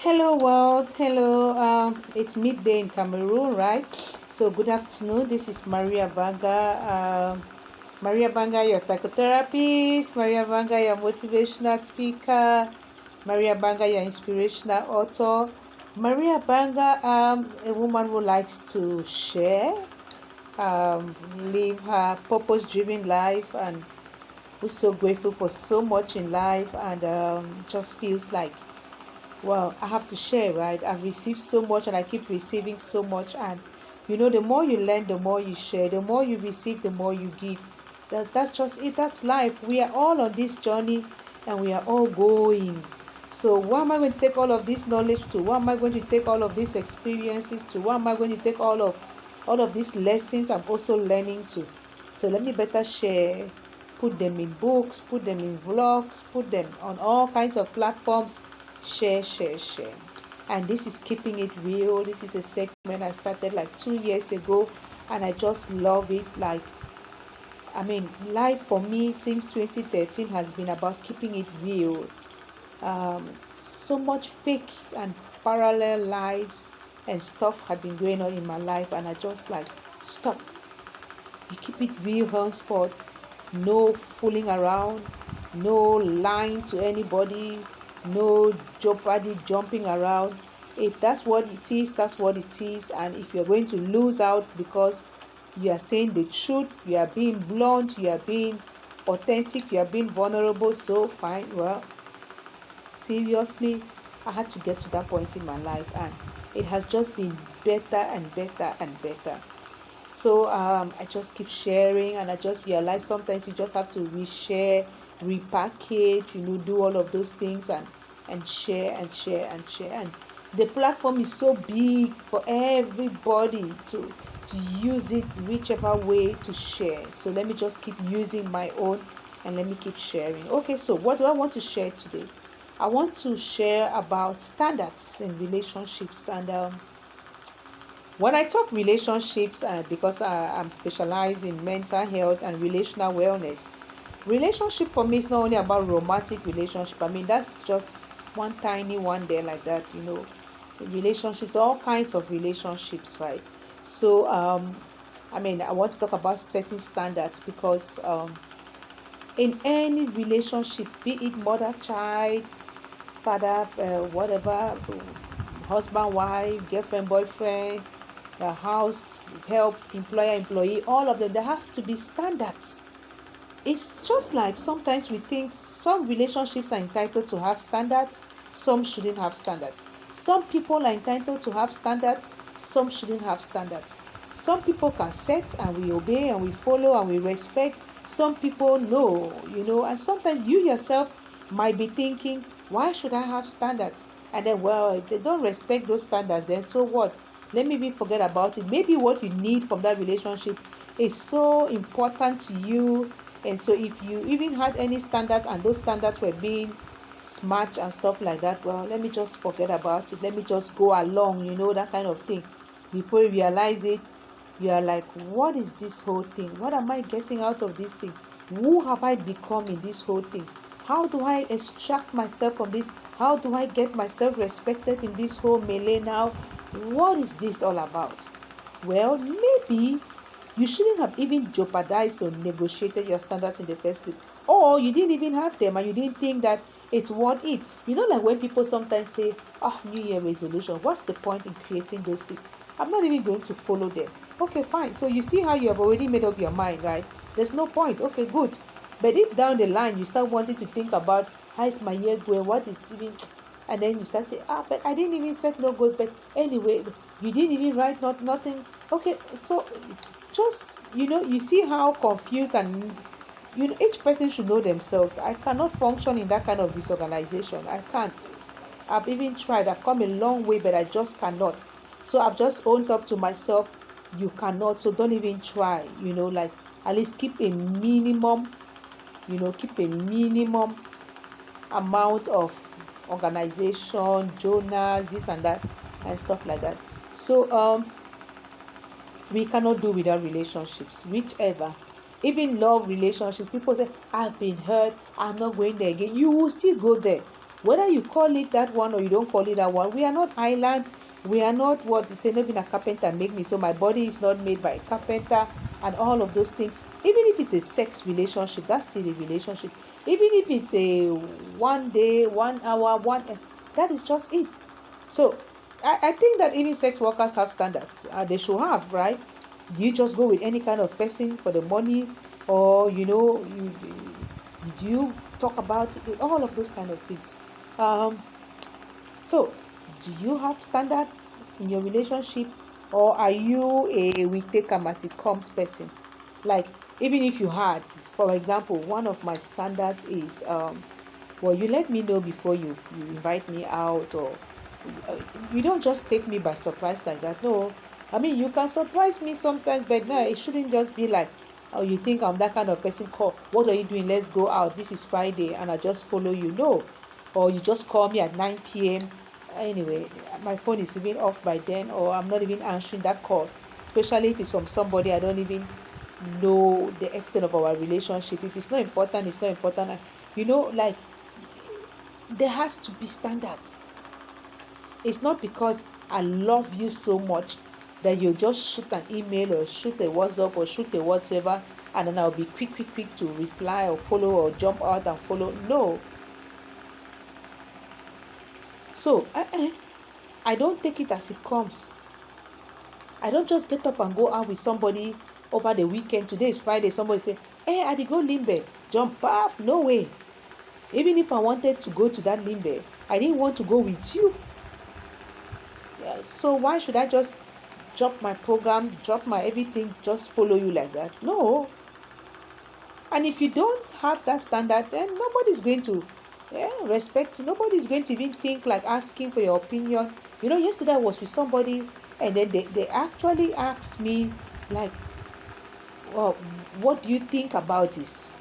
Hello world, hello. It's midday in Cameroon, right? So good afternoon. This is Maria Banga. Maria Banga, your psychotherapist. Maria Banga, your motivational speaker. Maria Banga, your inspirational author. Maria Banga, a woman who likes to share, live her purpose-driven life, and who's so grateful for so much in life, and just feels like, well, I have to share, right? I've received so much and I keep receiving so much. And the more you learn, the more you share, the more you receive, the more you give. That's just it. That's life. We are all on this journey and we are all going. So, where am I going to take all of this knowledge to? Where am I going to take all of these experiences to? Where am I going to take all of these lessons I'm also learning to? So, let me better share, put them in books, put them in vlogs, put them on all kinds of platforms. Share. And this is keeping it real. This is a segment I started like 2 years ago, and I just love it. Life for me since 2013 has been about keeping it real. So much fake and parallel lives and stuff had been going on in my life, and I just like, stop. You keep it real henceforth. No fooling around, no lying to anybody, no jeopardy jumping around. If that's what it is, that's what it is. And if you're going to lose out because you are saying the truth, you are being blunt, you are being authentic, you are being vulnerable, so fine. Well, seriously, I had to get to that point in my life, and it has just been better and better and better. So I just keep sharing, and I just realize sometimes you just have to reshare, repackage, do all of those things, and share and share and share. And the platform is so big for everybody to use it whichever way to share. So let me just keep using my own and let me keep sharing. Okay, so what do I want to share today? I want to share about standards in relationships. And when I talk relationships, because I'm specialized in mental health and relational wellness, relationship for me is not only about romantic relationship. I mean, that's just one tiny one there like that, relationships, all kinds of relationships, right? So, I want to talk about setting standards because in any relationship, be it mother, child, father, whatever, husband, wife, girlfriend, boyfriend, the house, help, employer, employee, all of them, there has to be standards. It's just like sometimes we think some relationships are entitled to have standards, some shouldn't have standards. Some people are entitled to have standards, some shouldn't have standards. Some people can set and we obey and we follow and we respect. Some people no, and sometimes you yourself might be thinking, why should I have standards? And then, well, if they don't respect those standards, then so what? Let me be forget about it. Maybe what you need from that relationship is so important to you, and so if you even had any standards and those standards were being smashed and stuff like that, well, let me just forget about it. Let me just go along, that kind of thing. Before you realize it, you are like, what is this whole thing? What am I getting out of this thing? Who have I become in this whole thing? How do I extract myself from this? How do I get myself respected in this whole melee now? What is this all about? Well, maybe you shouldn't have even jeopardized or negotiated your standards in the first place. Or you didn't even have them and you didn't think that it's worth it. Like when people sometimes say, New Year resolution, what's the point in creating those things? I'm not even going to follow them. Okay, fine. So you see how you have already made up your mind, right? There's no point. Okay, good. But if down the line you start wanting to think about how is my year going, what is even, and then you start saying, but I didn't even set no goals. But anyway, you didn't even write nothing. Okay, so just you see how confused, and each person should know themselves. I cannot function in that kind of disorganization. I can't. I've even tried. I've come a long way, but I just cannot. So I've just owned up to myself. You cannot. So don't even try. Like at least keep a minimum. Keep a minimum amount of organization, journals, this and that, and stuff like that. So we cannot do without relationships, whichever. Even love relationships, people say, I've been hurt, I'm not going there again. You will still go there. Whether you call it that one or you don't call it that one, we are not islands. We are not what they say, not being a carpenter make me. So my body is not made by a carpenter and all of those things. Even if it's a sex relationship, that's still a relationship. Even if it's a 1 day, 1 hour, that is just it. So I think that even sex workers have standards. They should have, right? Do you just go with any kind of person for the money, or do you talk about it? All of those kind of things. So do you have standards in your relationship, or are you a we take them as it comes person? Like, even if you had, for example, one of my standards is well, you let me know before you invite me out, or you don't just take me by surprise like that. No, I mean, you can surprise me sometimes, but no, it shouldn't just be like, oh, you think I'm that kind of person. Call, what are you doing? Let's go out, this is Friday, and I just follow you. No. Or you just call me at 9 p.m. Anyway, my phone is even off by then, or I'm not even answering that call, especially if it's from somebody I don't even know the extent of our relationship. If it's not important, it's not important. Like, there has to be standards. It's not because I love you so much that you just shoot an email or shoot a WhatsApp or shoot a whatever, and then I'll be quick to reply or follow or jump out and follow. No. So I don't take it as it comes. I don't just get up and go out with somebody over the weekend. Today is Friday. Somebody say, hey, I did go limbe. Jump off. No way. Even if I wanted to go to that limbe, I didn't want to go with you. Yeah, so why should I just drop my program, drop my everything, just follow you like that? No. And if you don't have that standard, then nobody's going to respect. Nobody's going to even think like asking for your opinion. Yesterday I was with somebody, and then they actually asked me, like, well, what do you think about this?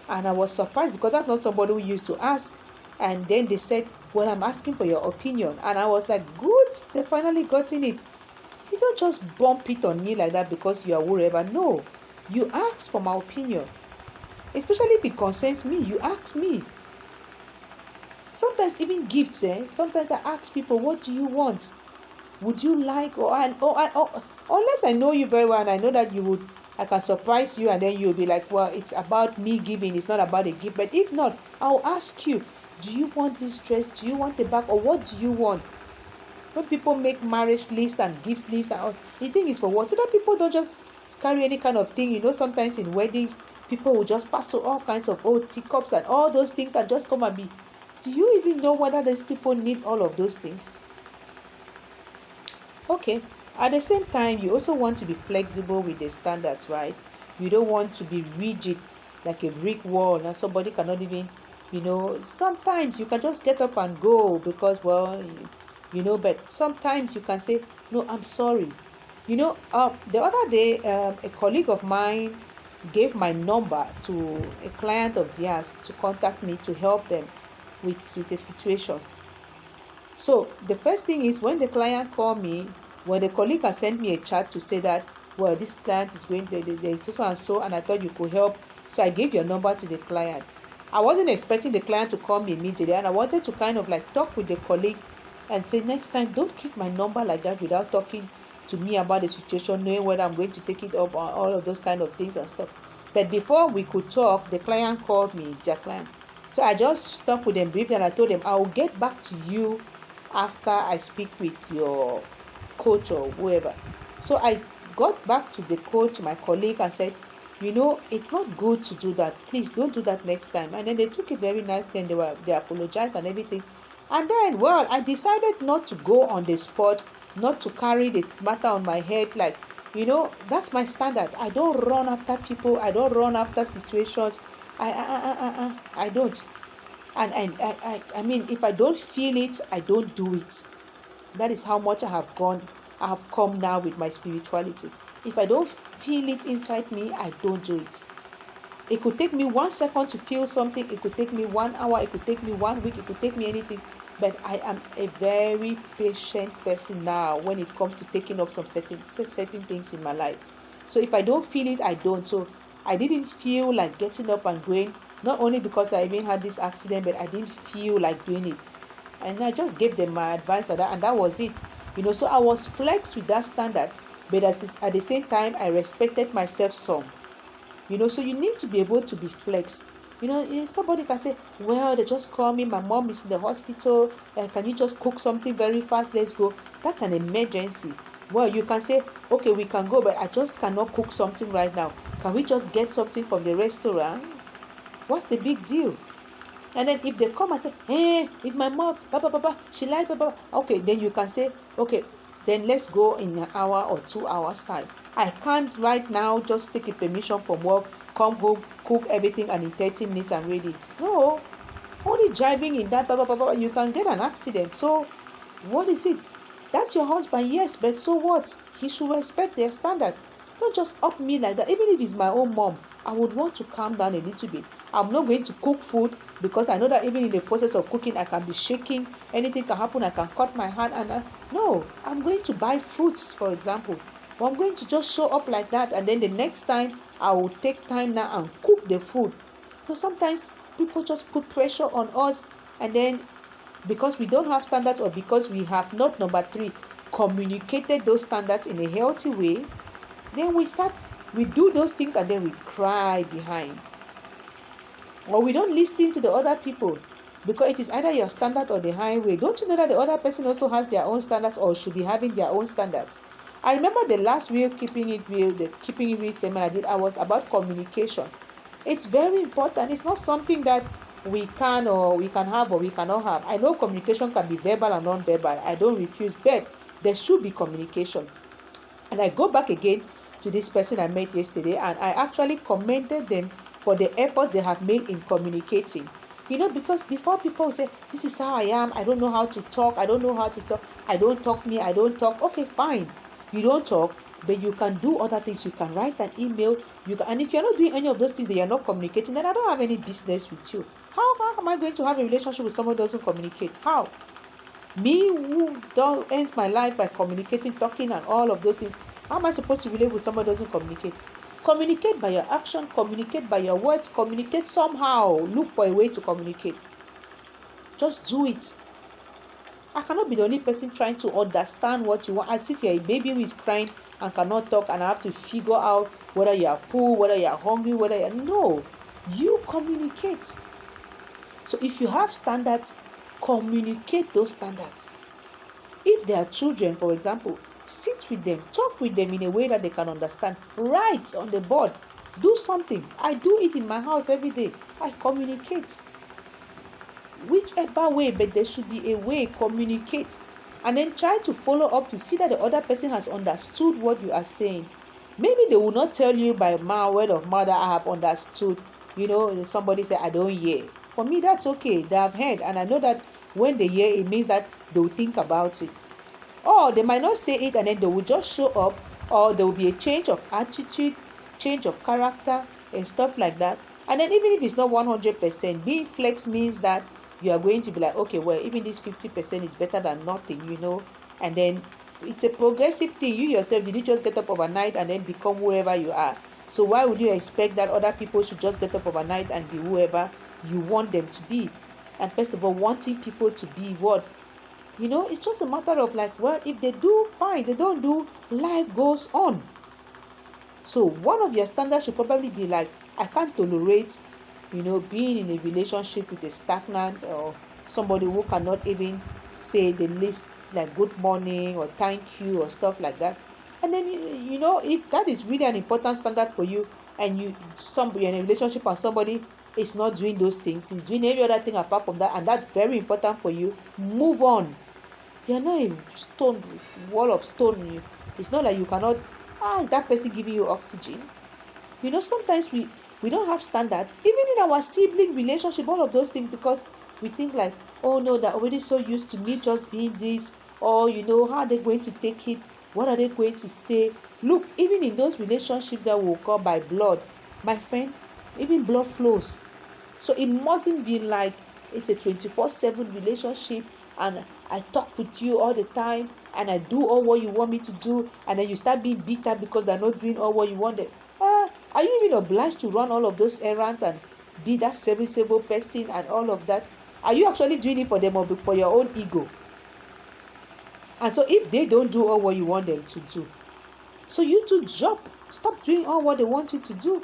And I was surprised, because that's not somebody who used to ask. And then they said, well, I'm asking for your opinion. And I was like, good, they finally gotten it. You don't just bump it on me like that because you are wherever. No, you ask for my opinion. Especially if it concerns me, you ask me. Sometimes even gifts, sometimes I ask people, what do you want? Would you like, unless I know you very well and I know that I can surprise you, and then you'll be like, well, it's about me giving, it's not about a gift. But if not, I'll ask you, do you want this dress? Do you want the bag? Or what do you want? When people make marriage lists and gift lists and all, the thing is for what? So that people don't just carry any kind of thing. Sometimes in weddings, people will just pass all kinds of old teacups and all those things that just come and be. Do you even know whether these people need all of those things? Okay. At the same time, you also want to be flexible with the standards, right? You don't want to be rigid like a brick wall, and somebody cannot even, sometimes you can just get up and go because, well, but sometimes you can say, no, I'm sorry. The other day, a colleague of mine gave my number to a client of theirs to contact me to help them with a situation. So the first thing is, when the client called me, when the colleague has sent me a chat to say that, well, this client is going to, there's so and so, and I thought you could help, so I gave your number to the client. I wasn't expecting the client to call me immediately, and I wanted to kind of like talk with the colleague and say, next time, don't give my number like that without talking to me about the situation, knowing whether I'm going to take it up, or all of those kind of things and stuff. But before we could talk, the client called me, their client. So I just talked with them briefly, and I told them, I'll get back to you after I speak with your coach or whoever. So I got back to the coach, my colleague, and said, it's not good to do that. Please don't do that next time. And then they took it very nicely, and they apologized and everything. And then, well, I decided not to go on the spot, not to carry the matter on my head. Like, that's my standard. I don't run after people. I don't run after situations. I don't. And I mean, if I don't feel it, I don't do it. That is how much I have come now with my spirituality. If I don't feel it inside me, I don't do it. It could take me 1 second to feel something. It could take me 1 hour. It could take me 1 week. It could take me anything. But I am a very patient person now when it comes to taking up some certain things in my life. So if I don't feel it, I don't. So I didn't feel like getting up and going Not only because I even had this accident, but I didn't feel like doing it. And I just gave them my advice on that, and that was it. So I was flex with that standard, but at the same time, I respected myself some. So you need to be able to be flex. Somebody can say, well, they just call me, my mom is in the hospital, can you just cook something very fast, let's go. That's an emergency. Well, you can say, okay, we can go, but I just cannot cook something right now. Can we just get something from the restaurant? What's the big deal? And then if they come and say, hey, it's my mom, she lied, okay, then you can say, okay, then let's go in an hour or 2 hours time. I can't right now just take a permission from work, come home, cook everything, and in 30 minutes I'm ready. No, only driving in that, you can get an accident. So what is it? That's your husband, yes, but so what? He should respect their standard. Don't just up me like that. Even if it's my own mom, I would want to calm down a little bit. I'm not going to cook food because I know that even in the process of cooking, I can be shaking. Anything can happen. I can cut my hand. And no, I'm going to buy fruits, for example. But I'm going to just show up like that. And then the next time, I will take time now and cook the food. So sometimes people just put pressure on us. And then because we don't have standards, or because we have not, number 3, communicated those standards in a healthy way, then we do those things and then we cry behind. Or we don't listen to the other people because it is either your standard or the highway. Don't you know that the other person also has their own standards or should be having their own standards? I remember the last the Keeping It Real seminar I did, I was about communication. It's very important. It's not something that we can have or we cannot have. I know communication can be verbal and non-verbal. I don't refuse, but there should be communication. And I go back again to this person I met yesterday, and I actually commended them for the effort they have made in communicating. Because before people say, this is how I am, I don't know how to talk, I don't talk. Okay, fine. You don't talk, but you can do other things. You can write an email. And if you're not doing any of those things, that you're not communicating, then I don't have any business with you. How am I going to have a relationship with someone who doesn't communicate? How? Me, who ends my life by communicating, talking, and all of those things, how am I supposed to relate with someone who doesn't communicate? Communicate by your action, communicate by your words, communicate somehow. Look for a way to communicate. Just do it. I cannot be the only person trying to understand what you want. As if you're a baby who is crying and cannot talk, and I have to figure out whether you are full, whether you are hungry, No. You communicate. So if you have standards, communicate those standards. If they are children, for example, sit with them, talk with them in a way that they can understand. Write on the board. Do something. I do it in my house every day. I communicate. Whichever way, but there should be a way. Communicate. And then try to follow up to see that the other person has understood what you are saying. Maybe they will not tell you by word of mouth that I have understood. Somebody say, I don't hear. For me, that's okay. They have heard. And I know that when they hear, it means that they will think about it. Or they might not say it and then they will just show up, or there will be a change of attitude, change of character, and stuff like that. And then even if it's not 100%, being flex means that you are going to be like, okay, well, even this 50% is better than nothing, And then it's a progressive thing. You yourself, did you just get up overnight and then become whoever you are? So why would you expect that other people should just get up overnight and be whoever you want them to be? And first of all, wanting people to be what? It's just a matter of if they do, fine. They don't do, life goes on. So one of your standards should probably be I can't tolerate, being in a relationship with a stagnant or somebody who cannot even say the least good morning or thank you or stuff like that. And then, if that is really an important standard for you, and you're in a relationship and somebody is not doing those things, he's doing every other thing apart from that, and that's very important for you, move on. You're not a wall of stone. It's not like you cannot, is that person giving you oxygen? Sometimes we don't have standards, even in our sibling relationship, all of those things, because we think oh no, they're already so used to me just being this, or how are they going to take it? What are they going to say? Look, even in those relationships that will call by blood, my friend, even blood flows. So it mustn't be it's a 24/7 relationship, and I talk with you all the time, and I do all what you want me to do, and then you start being bitter because they're not doing all what you wanted. Are you even obliged to run all of those errands and be that serviceable person and all of that? Are you actually doing it for them or for your own ego? And so if they don't do all what you want them to do, so you to drop, stop doing all what they want you to do.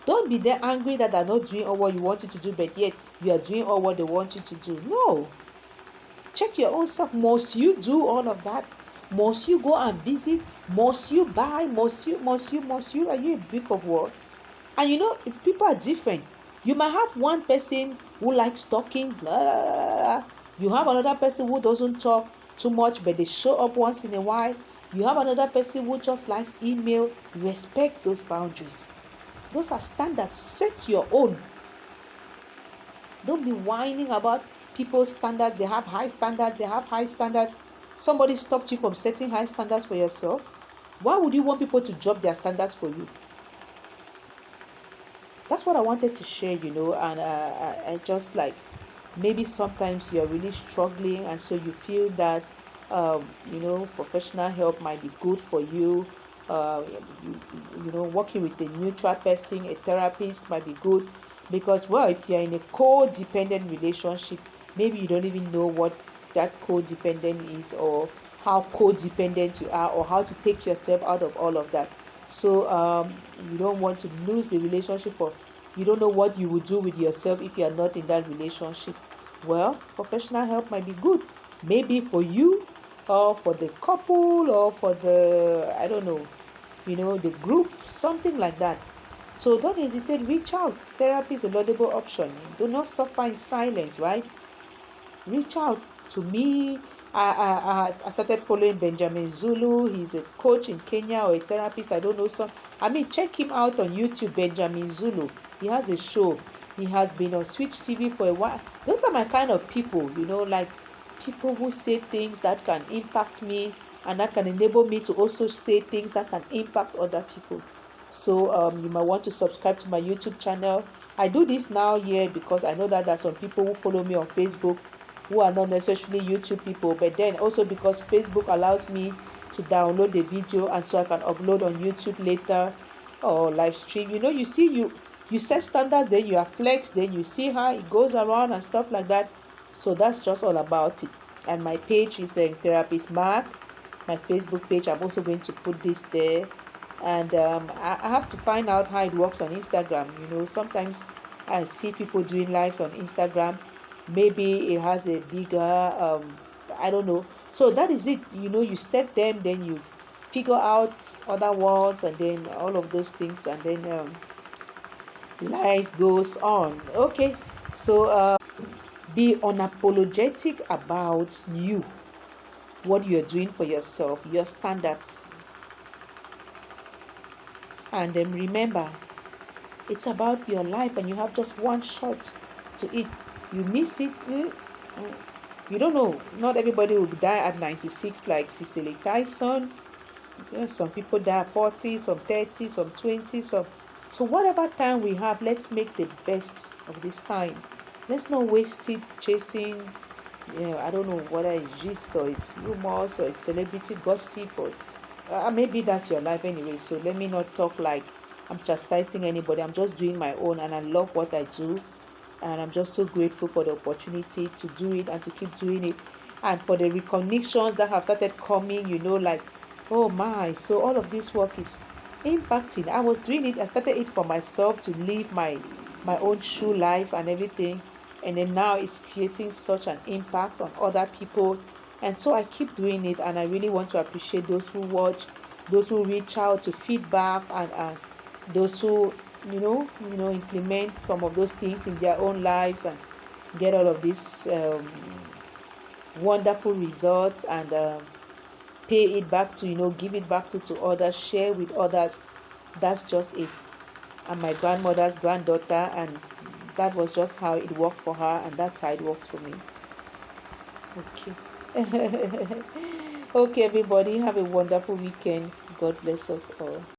Don't be there angry that they're not doing all what you want you to do, but yet you are doing all what they want you to do. No. Check your own self. Must you do all of that? Must you go and visit? Must you buy? Must you? Are you a brick of wood? And you know, people are different. You might have one person who likes talking, blah, blah, blah. You have another person who doesn't talk too much, but they show up once in a while. You have another person who just likes email. Respect those boundaries. Those are standards. Set your own. Don't be whining about people's standards. They have high standards. Somebody stopped you from setting high standards for yourself. Why would you want people to drop their standards for you? That's what I wanted to share, and I just like, maybe sometimes you're really struggling, and so you feel that professional help might be good for you. Working with a neutral person, a therapist might be good, because, well, if you're in a codependent relationship, maybe you don't even know what that codependent is, or how codependent you are, or how to take yourself out of all of that. So you don't want to lose the relationship, or you don't know what you would do with yourself if you are not in that relationship. Well, professional help might be good, maybe for you, or for the couple, or for the, I don't know, the group, something like that. So don't hesitate, reach out. Therapy is a laudable option. Do not suffer in silence, right? Reach out to me. I started following Benjamin Zulu. He's a coach in Kenya, or a therapist. I don't know some. Check him out on YouTube, Benjamin Zulu. He has a show. He has been on Switch TV for a while. Those are my kind of people, like people who say things that can impact me, and that can enable me to also say things that can impact other people. So you might want to subscribe to my YouTube channel. I do this now here because I know that there are some people who follow me on Facebook who are not necessarily YouTube people, but then also because Facebook allows me to download the video, and so I can upload on YouTube later, or live stream. You set standards, then you are flex, then you see how it goes around and stuff like that. So that's just all about it. And my page is Therapist Mark, my Facebook page. I'm also going to put this there. And I have to find out how it works on Instagram. Sometimes I see people doing lives on Instagram. Maybe it has a bigger, I don't know. So that is it. You set them, then you figure out other words, and then all of those things, and then life goes on. Okay, so be unapologetic about you, what you're doing for yourself, your standards. And then remember, it's about your life, and you have just one shot to it. You miss it, you don't know. Not everybody will die at 96 like Cicely Tyson. Some people die at 40, some 30, some 20, so whatever time we have, let's make the best of this time. Let's not waste it chasing, I don't know whether it's gist, or it's rumors, or it's celebrity gossip, or maybe that's your life anyway. So let me not talk like I'm chastising anybody. I'm just doing my own, and I love what I do, and I'm just so grateful for the opportunity to do it and to keep doing it, and for the recognitions that have started coming, like, oh my, so all of this work is impacting. I was doing it, I started it for myself to live my own true life and everything, and then now it's creating such an impact on other people. And so I keep doing it, and I really want to appreciate those who watch, those who reach out to feedback, and those who implement some of those things in their own lives, and get all of these wonderful results, and pay it back to give it back to others, share with others. That's just it. I'm my grandmother's granddaughter, and that was just how it worked for her, and that's how it works for me. Okay. Okay, everybody, have a wonderful weekend. God bless us all.